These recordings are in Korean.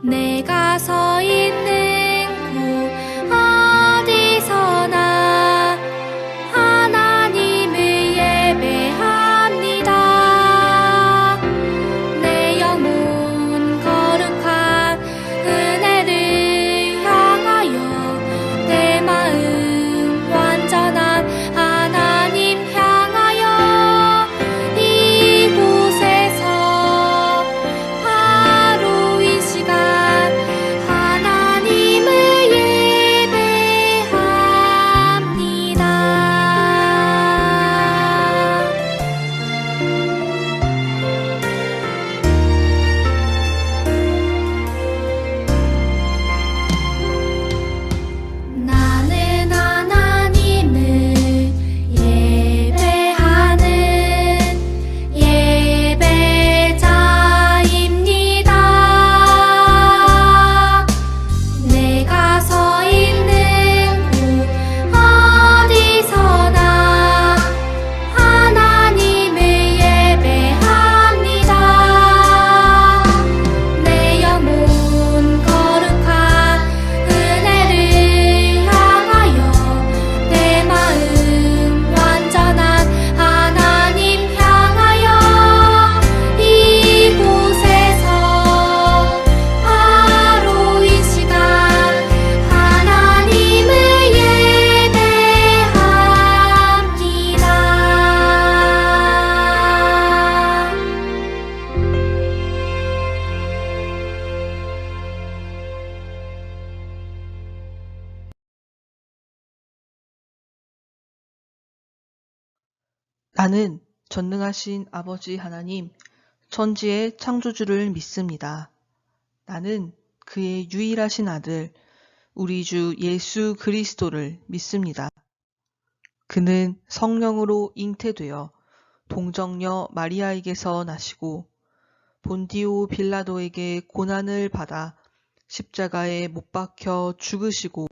내가 서 있는 곳 어디서나 하나님을 예배합니다. 내 영혼 거룩한 은혜를 향하여 내 마음 완전한 하나님 향하여 이곳에서 바로 이 시간 하나님을 예배합니다. 나는 하나님을 예배하는 예배자입니다. 내가 서 있는 곳 어디서나 하나님을 예배합니다. 내 영혼 거룩한 은혜를 향하여 내 마음 완전한 하나님 향하여 이곳에서 바로 이 시간 하나님을 나는 전능하신 아버지 하나님, 천지의 창조주를 믿습니다. 나는 그의 유일하신 아들, 우리 주 예수 그리스도를 믿습니다. 그는 성령으로 잉태되어 동정녀 마리아에게서 나시고 본디오 빌라도에게 고난을 받아 십자가에 못 박혀 죽으시고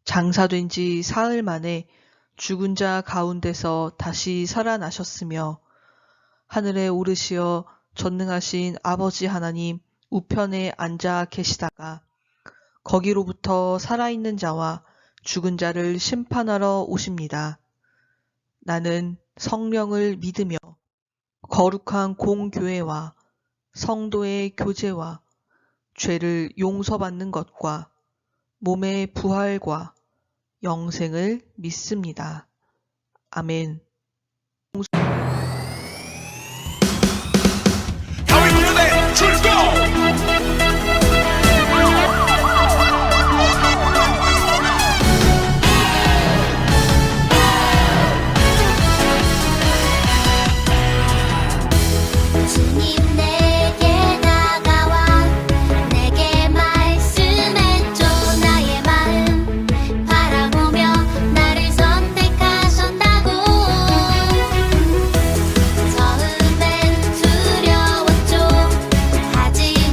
장사된 지 사흘 만에 죽은 자 가운데서 다시 살아나셨으며 하늘에 오르시어 전능하신 아버지 하나님 우편에 앉아 계시다가 거기로부터 살아있는 자와 죽은 자를 심판하러 오십니다. 나는 성령을 믿으며 거룩한 공교회와 성도의 교제와 죄를 용서받는 것과 몸의 부활과 영생을 믿습니다. 아멘. 가위바위보 출동! 주님 내게 다가와 내게 말씀해줘. 나의 마음 바라보며 나를 선택하셨다고. 처음엔 두려웠죠. 하지만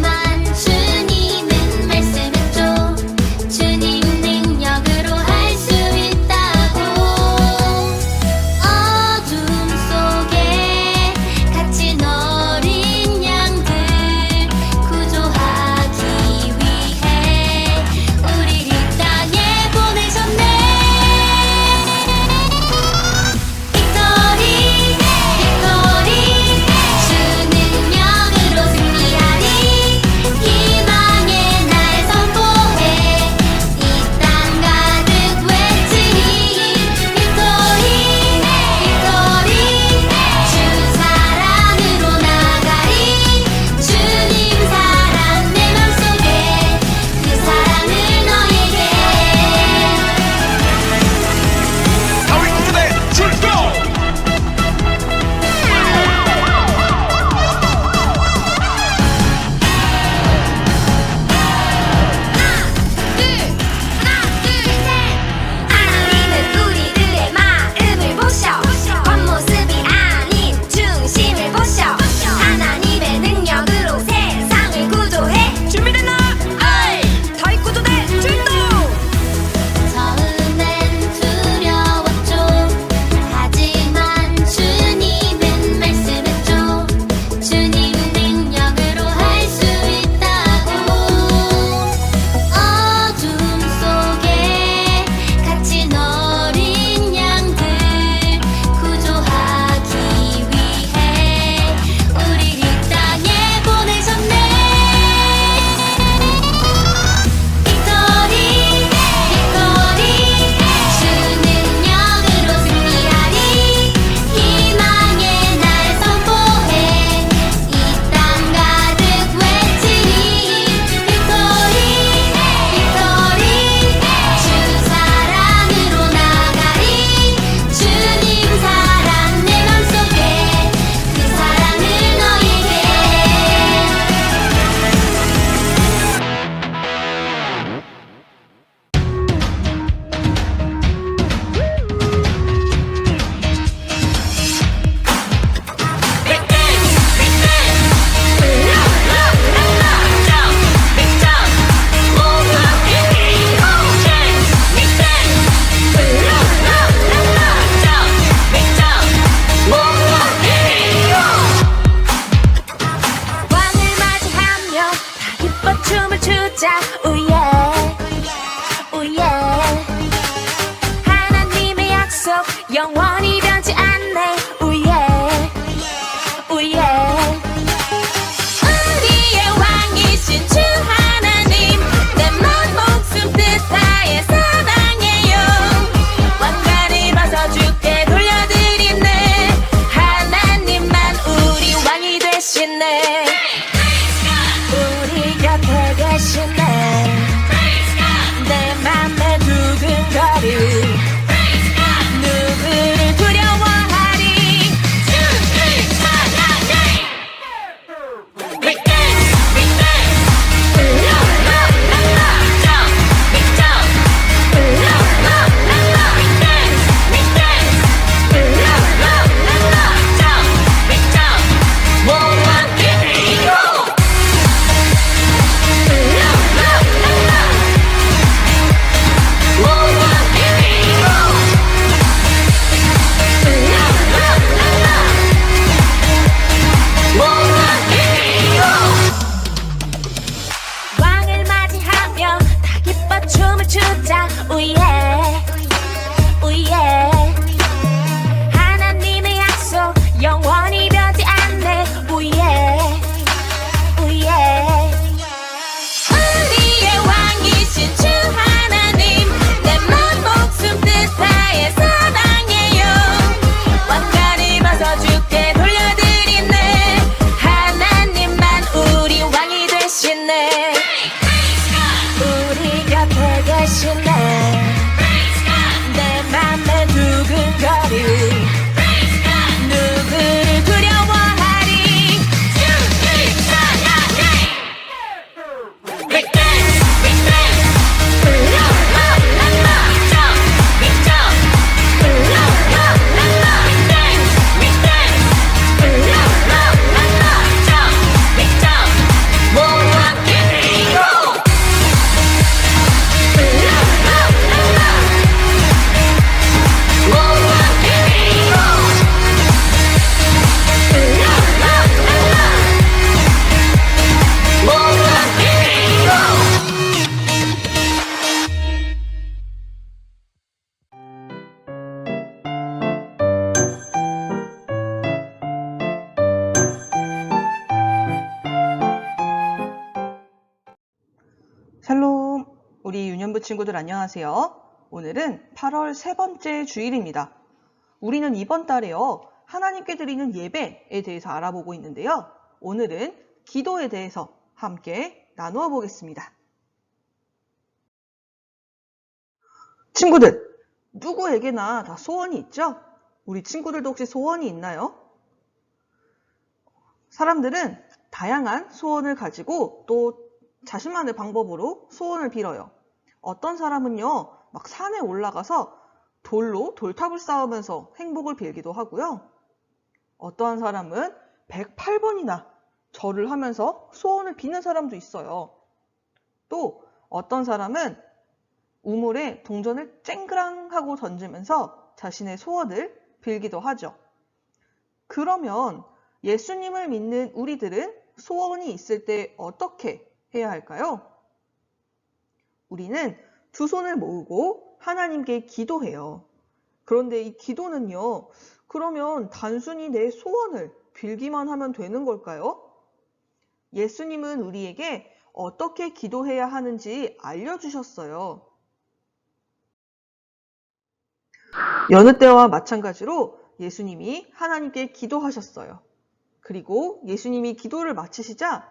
춤을 추자 우예 우예 하나님의 약속 영원히 변치 않네 우예 우예 우리의 왕이신 주 하나님 내 몸 목숨 뜻 다해 사랑해요 왕관을 벗어 주께 돌려드리네 하나님만 우리 왕이 되시네 우리 곁에 계시네 내 맘에 두근거리 누구를 두려워하리 주를 찬양해 We dance, we dance La la la la Jump, we jump La la la la We dance, we dance La la la la Jump, we jump 모두 함께 이고 La la la la 모두 함께 이고 La la la la 모두 함께 이고 왕을 맞이하며 다 기뻐 춤을 추자 우예 우예 하나님의 약속 영원히 변치 않네 우예 우예 우리의 왕이신 주 하나님 내 몸 목숨 뜻 다해 사랑해요 왕관을 벗어 주께 돌려드리네 하나님만 우리 왕이 되시네 우리 곁에 계시네 내 맘에 두근거리 누구를 두려워하리 주를 찬양해 We dance, we dance La la la la Jump, we jump La la la la We dance, we dance La la la la Jump, we jump 모두 함께 이고 La la la la 모두 함께 이고 La la la la 모두 함께 이고 샬롬! 우리 유년부 친구들 안녕하세요. 오늘은 8월 세 번째 주일입니다. 우리는 이번 달에요, 하나님께 드리는 예배에 대해서 알아보고 있는데요. 오늘은 기도에 대해서 함께 나누어 보겠습니다. 친구들, 누구에게나 다 소원이 있죠? 우리 친구들도 혹시 소원이 있나요? 사람들은 다양한 소원을 가지고 또 자신만의 방법으로 소원을 빌어요. 어떤 사람은요, 막 산에 올라가서 돌로 돌탑을 쌓으면서 행복을 빌기도 하고요. 어떠한 사람은 108번이나 절을 하면서 소원을 비는 사람도 있어요. 또 어떤 사람은 우물에 동전을 쨍그랑 하고 던지면서 자신의 소원을 빌기도 하죠. 그러면 예수님을 믿는 우리들은 소원이 있을 때 어떻게 해야 할까요? 우리는 두 손을 모으고 하나님께 기도해요. 그런데 이 기도는요, 그러면 단순히 내 소원을 빌기만 하면 되는 걸까요? 예수님은 우리에게 어떻게 기도해야 하는지 알려주셨어요. 여느 때와 마찬가지로 예수님이 하나님께 기도하셨어요. 그리고 예수님이 기도를 마치시자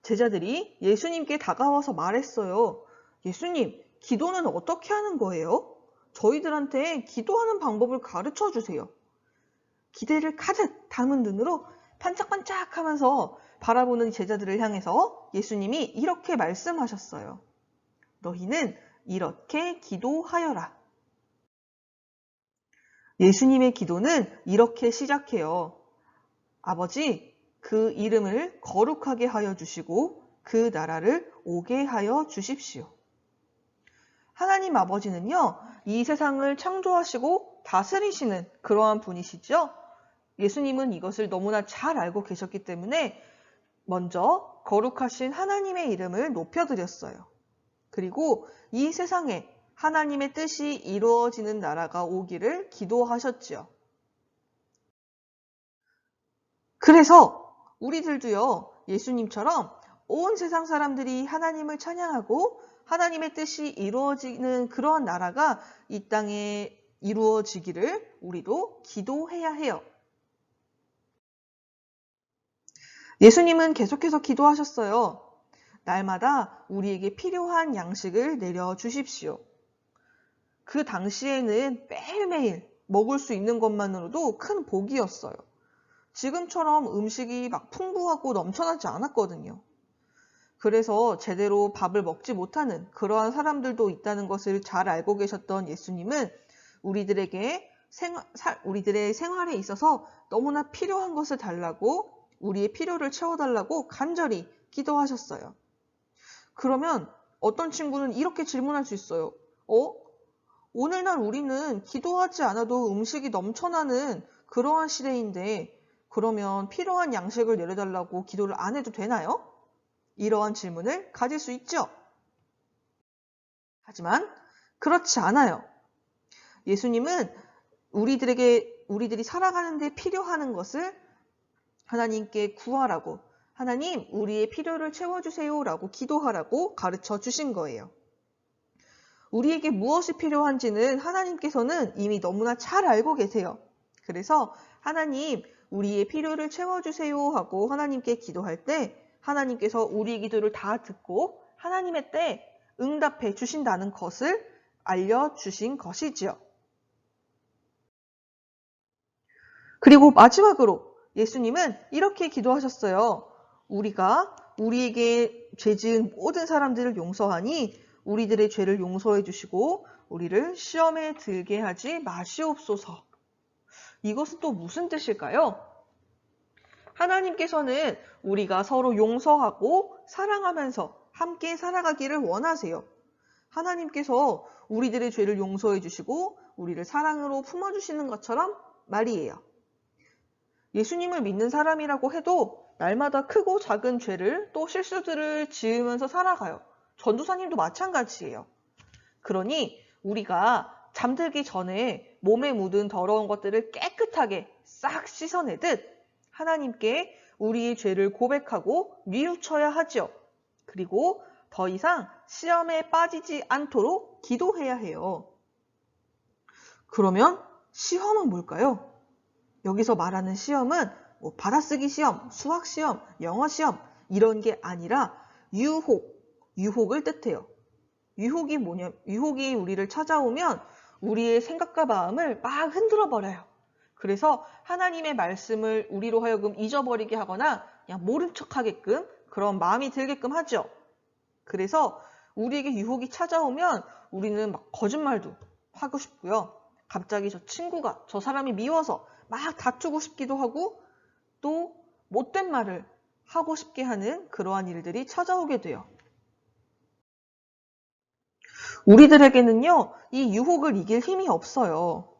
제자들이 예수님께 다가와서 말했어요. 예수님, 기도는 어떻게 하는 거예요? 저희들한테 기도하는 방법을 가르쳐 주세요. 기대를 가득 담은 눈으로 반짝반짝 하면서 바라보는 제자들을 향해서 예수님이 이렇게 말씀하셨어요. 너희는 이렇게 기도하여라. 예수님의 기도는 이렇게 시작해요. 아버지, 그 이름을 거룩하게 하여 주시고 그 나라를 오게 하여 주십시오. 하나님 아버지는요, 이 세상을 창조하시고 다스리시는 그러한 분이시죠. 예수님은 이것을 너무나 잘 알고 계셨기 때문에 먼저 거룩하신 하나님의 이름을 높여드렸어요. 그리고 이 세상에 하나님의 뜻이 이루어지는 나라가 오기를 기도하셨지요. 그래서 우리들도요, 예수님처럼 온 세상 사람들이 하나님을 찬양하고 하나님의 뜻이 이루어지는 그러한 나라가 이 땅에 이루어지기를 우리도 기도해야 해요. 예수님은 계속해서 기도하셨어요. 날마다 우리에게 필요한 양식을 내려주십시오. 그 당시에는 매일매일 먹을 수 있는 것만으로도 큰 복이었어요. 지금처럼 음식이 막 풍부하고 넘쳐나지 않았거든요. 그래서 제대로 밥을 먹지 못하는 그러한 사람들도 있다는 것을 잘 알고 계셨던 예수님은 우리들의 생활에 있어서 너무나 필요한 것을 달라고, 우리의 필요를 채워달라고 간절히 기도하셨어요. 그러면 어떤 친구는 이렇게 질문할 수 있어요. 오늘날 우리는 기도하지 않아도 음식이 넘쳐나는 그러한 시대인데 그러면 필요한 양식을 내려달라고 기도를 안 해도 되나요? 이러한 질문을 가질 수 있죠. 하지만 그렇지 않아요. 예수님은 우리들이 살아가는 데 필요한 것을 하나님께 구하라고, 하나님 우리의 필요를 채워주세요 라고 기도하라고 가르쳐 주신 거예요. 우리에게 무엇이 필요한지는 하나님께서는 이미 너무나 잘 알고 계세요. 그래서 하나님 우리의 필요를 채워주세요 하고 하나님께 기도할 때 하나님께서 우리의 기도를 다 듣고 하나님의 때에 응답해 주신다는 것을 알려주신 것이지요. 그리고 마지막으로 예수님은 이렇게 기도하셨어요. 우리가 우리에게 죄 지은 모든 사람들을 용서하니 우리들의 죄를 용서해 주시고 우리를 시험에 들게 하지 마시옵소서. 이것은 또 무슨 뜻일까요? 하나님께서는 우리가 서로 용서하고 사랑하면서 함께 살아가기를 원하세요. 하나님께서 우리들의 죄를 용서해 주시고 우리를 사랑으로 품어주시는 것처럼 말이에요. 예수님을 믿는 사람이라고 해도 날마다 크고 작은 죄를 또 실수들을 지으면서 살아가요. 전도사님도 마찬가지예요. 그러니 우리가 잠들기 전에 몸에 묻은 더러운 것들을 깨끗하게 싹 씻어내듯 하나님께 우리의 죄를 고백하고 뉘우쳐야 하죠. 그리고 더 이상 시험에 빠지지 않도록 기도해야 해요. 그러면 시험은 뭘까요? 여기서 말하는 시험은 받아쓰기 시험, 수학 시험, 영어 시험 이런 게 아니라 유혹을 뜻해요. 유혹이 우리를 찾아오면 우리의 생각과 마음을 막 흔들어 버려요. 그래서 하나님의 말씀을 우리로 하여금 잊어버리게 하거나 그냥 모른 척하게끔 그런 마음이 들게끔 하죠. 그래서 우리에게 유혹이 찾아오면 우리는 막 거짓말도 하고 싶고요. 갑자기 저 사람이 미워서 막 다투고 싶기도 하고 또 못된 말을 하고 싶게 하는 그러한 일들이 찾아오게 돼요. 우리들에게는요, 이 유혹을 이길 힘이 없어요.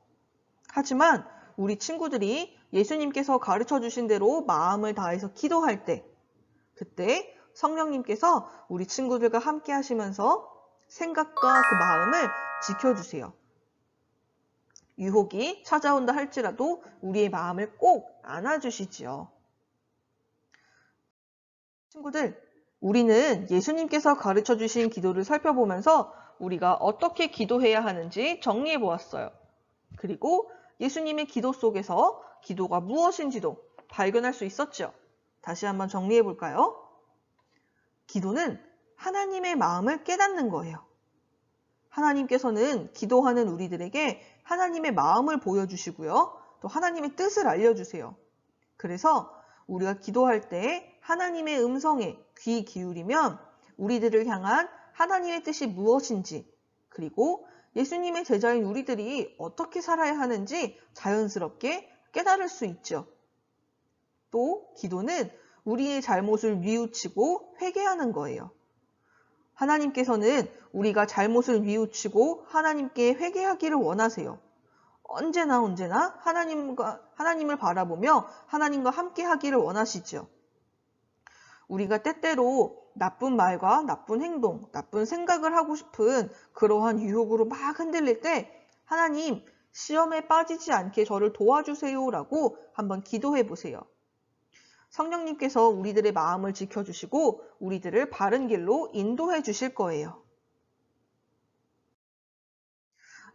하지만 우리 친구들이 예수님께서 가르쳐 주신 대로 마음을 다해서 기도할 때, 그때 성령님께서 우리 친구들과 함께 하시면서 생각과 그 마음을 지켜주세요. 유혹이 찾아온다 할지라도 우리의 마음을 꼭 안아주시지요. 친구들, 우리는 예수님께서 가르쳐 주신 기도를 살펴보면서 우리가 어떻게 기도해야 하는지 정리해 보았어요. 그리고 예수님의 기도 속에서 기도가 무엇인지도 발견할 수 있었죠. 다시 한번 정리해 볼까요? 기도는 하나님의 마음을 깨닫는 거예요. 하나님께서는 기도하는 우리들에게 하나님의 마음을 보여주시고요. 또 하나님의 뜻을 알려주세요. 그래서 우리가 기도할 때 하나님의 음성에 귀 기울이면 우리들을 향한 하나님의 뜻이 무엇인지, 그리고 예수님의 제자인 우리들이 어떻게 살아야 하는지 자연스럽게 깨달을 수 있죠. 또 기도는 우리의 잘못을 뉘우치고 회개하는 거예요. 하나님께서는 우리가 잘못을 뉘우치고 하나님께 회개하기를 원하세요. 언제나 하나님을 바라보며 하나님과 함께 하기를 원하시죠. 우리가 때때로 나쁜 말과 나쁜 행동, 나쁜 생각을 하고 싶은 그러한 유혹으로 막 흔들릴 때 하나님, 시험에 빠지지 않게 저를 도와주세요라고 한번 기도해 보세요. 성령님께서 우리들의 마음을 지켜주시고 우리들을 바른 길로 인도해 주실 거예요.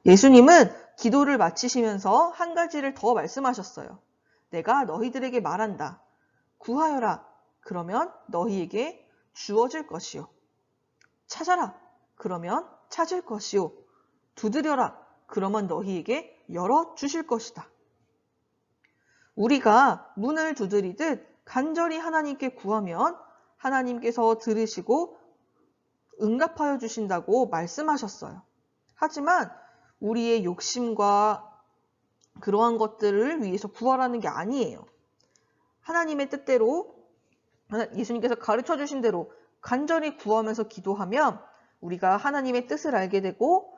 예수님은 기도를 마치시면서 한 가지를 더 말씀하셨어요. 내가 너희들에게 말한다. 구하여라. 그러면 너희에게 주어질 것이요. 찾아라. 그러면 찾을 것이요. 두드려라. 그러면 너희에게 열어주실 것이다. 우리가 문을 두드리듯 간절히 하나님께 구하면 하나님께서 들으시고 응답하여 주신다고 말씀하셨어요. 하지만 우리의 욕심과 그러한 것들을 위해서 구하라는 게 아니에요. 하나님의 뜻대로 예수님께서 가르쳐 주신 대로 간절히 구하면서 기도하면 우리가 하나님의 뜻을 알게 되고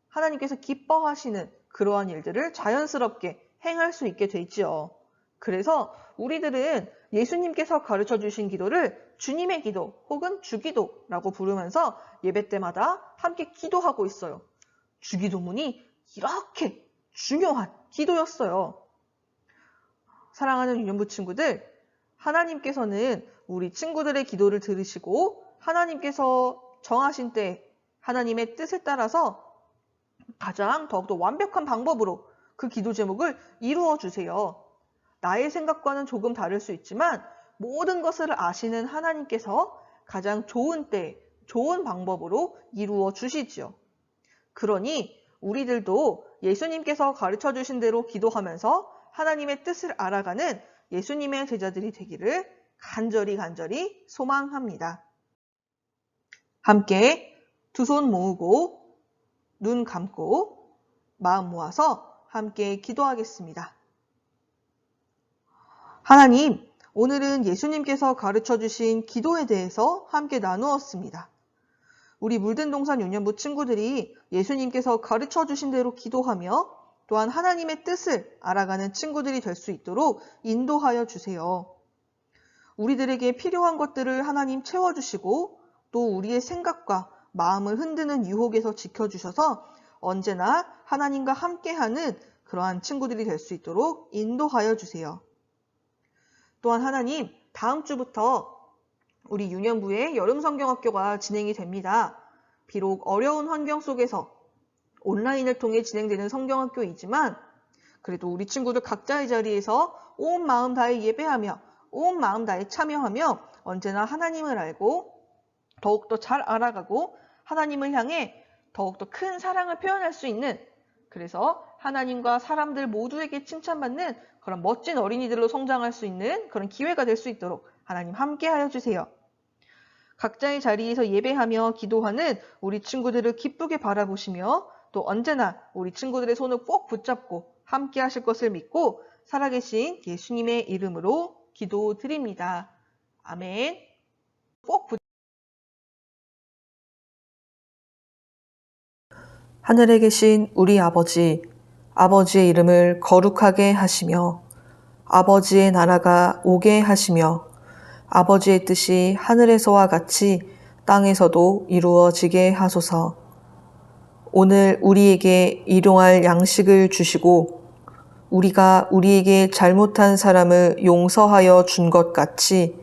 하나님께서 기뻐하시는 그러한 일들을 자연스럽게 행할 수 있게 되지요. 그래서 우리들은 예수님께서 가르쳐 주신 기도를 주님의 기도 혹은 주기도라고 부르면서 예배 때마다 함께 기도하고 있어요. 주기도문이 이렇게 중요한 기도였어요. 사랑하는 유년부 친구들, 하나님께서는 우리 친구들의 기도를 들으시고 하나님께서 정하신 때 하나님의 뜻에 따라서 가장 더욱더 완벽한 방법으로 그 기도 제목을 이루어 주세요. 나의 생각과는 조금 다를 수 있지만 모든 것을 아시는 하나님께서 가장 좋은 때, 좋은 방법으로 이루어 주시지요. 그러니 우리들도 예수님께서 가르쳐 주신 대로 기도하면서 하나님의 뜻을 알아가는 예수님의 제자들이 되기를 간절히 소망합니다. 함께 두 손 모으고 눈 감고 마음 모아서 함께 기도하겠습니다. 하나님, 오늘은 예수님께서 가르쳐 주신 기도에 대해서 함께 나누었습니다. 우리 물든동산 유년부 친구들이 예수님께서 가르쳐 주신 대로 기도하며 또한 하나님의 뜻을 알아가는 친구들이 될 수 있도록 인도하여 주세요. 우리들에게 필요한 것들을 하나님 채워주시고 또 우리의 생각과 마음을 흔드는 유혹에서 지켜주셔서 언제나 하나님과 함께하는 그러한 친구들이 될 수 있도록 인도하여 주세요. 또한 하나님, 다음 주부터 우리 유년부의 여름성경학교가 진행이 됩니다. 비록 어려운 환경 속에서 온라인을 통해 진행되는 성경학교이지만 그래도 우리 친구들 각자의 자리에서 온 마음 다해 예배하며 온 마음 다해 참여하며 언제나 하나님을 알고 더욱더 잘 알아가고 하나님을 향해 더욱더 큰 사랑을 표현할 수 있는, 그래서 하나님과 사람들 모두에게 칭찬받는 그런 멋진 어린이들로 성장할 수 있는 그런 기회가 될 수 있도록 하나님 함께하여 주세요. 각자의 자리에서 예배하며 기도하는 우리 친구들을 기쁘게 바라보시며 또 언제나 우리 친구들의 손을 꼭 붙잡고 함께 하실 것을 믿고 살아계신 예수님의 이름으로 기도드립니다. 아멘. 하늘에 계신 우리 아버지, 아버지의 이름을 거룩하게 하시며 아버지의 나라가 오게 하시며 아버지의 뜻이 하늘에서와 같이 땅에서도 이루어지게 하소서. 오늘 우리에게 일용할 양식을 주시고 우리가 우리에게 잘못한 사람을 용서하여 준 것 같이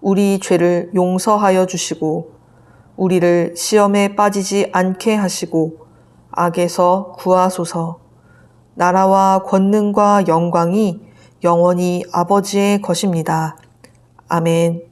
우리 죄를 용서하여 주시고 우리를 시험에 빠지지 않게 하시고 악에서 구하소서. 나라와 권능과 영광이 영원히 아버지의 것입니다. 아멘.